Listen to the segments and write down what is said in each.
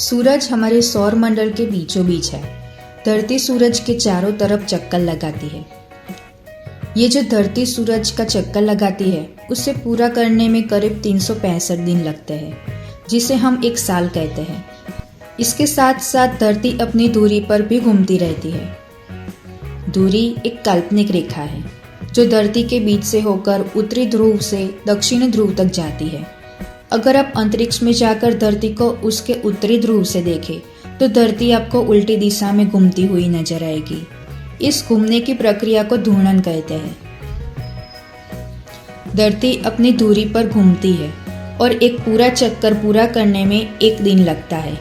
सूरज हमारे सौर मंडल के बीचों बीच है। धरती सूरज के चारों तरफ चक्कर लगाती है। ये जो धरती सूरज का चक्कर लगाती है उसे पूरा करने में करीब 365 दिन लगते हैं, जिसे हम एक साल कहते हैं। इसके साथ साथ धरती अपनी दूरी पर भी घूमती रहती है। दूरी एक काल्पनिक रेखा है जो धरती के बीच से होकर उत्तरी ध्रुव से दक्षिणी ध्रुव तक जाती है। अगर आप अंतरिक्ष में जाकर धरती को उसके उत्तरी ध्रुव से देखें तो धरती आपको उल्टी दिशा में घूमती हुई नजर आएगी। इस घूमने की प्रक्रिया को घूर्णन कहते हैं। धरती अपनी दूरी पर घूमती है और एक पूरा चक्कर पूरा करने में एक दिन लगता है।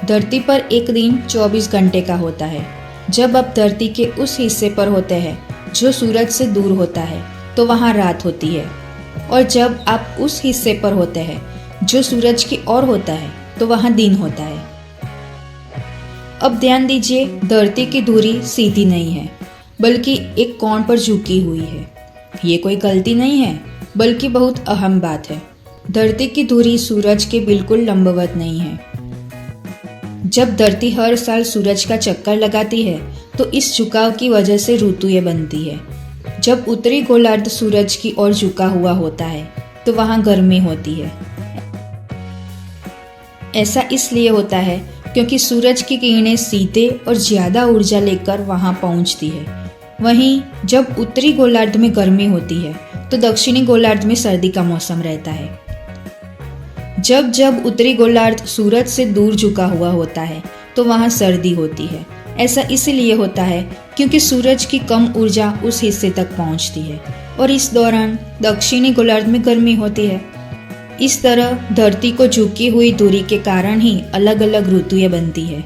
धरती पर एक दिन 24 घंटे का होता है। जब आप धरती के उस हिस्से पर होते हैं जो सूरज से दूर होता है तो वहाँ रात होती है, और जब आप उस हिस्से पर होते हैं जो सूरज की ओर होता है तो वहाँ दिन होता है। अब ध्यान दीजिए, धरती की दूरी सीधी नहीं है बल्कि एक कोण पर झुकी हुई है। ये कोई गलती नहीं है बल्कि बहुत अहम बात है। धरती की दूरी सूरज के बिल्कुल लंबवत नहीं है। जब धरती हर साल सूरज का चक्कर लगाती है तो इस झुकाव की वजह से ऋतुएं बनती है। जब उत्तरी गोलार्ध सूरज की ओर झुका हुआ होता है तो वहां गर्मी होती है। ऐसा इसलिए होता है क्योंकि सूरज की किरणें सीधे और ज्यादा ऊर्जा लेकर वहां पहुंचती है। वहीं जब उत्तरी गोलार्ध में गर्मी होती है तो दक्षिणी गोलार्ध में सर्दी का मौसम रहता है। जब जब उत्तरी गोलार्ध सूरज से दूर झुका हुआ होता है तो वहां सर्दी होती है। ऐसा इसलिए होता है क्योंकि सूरज की कम ऊर्जा उस हिस्से तक पहुंचती है और इस दौरान दक्षिणी गोलार्ध में गर्मी होती है। इस तरह धरती को झुकी हुई दूरी के कारण ही अलग अलग ऋतुएं बनती है।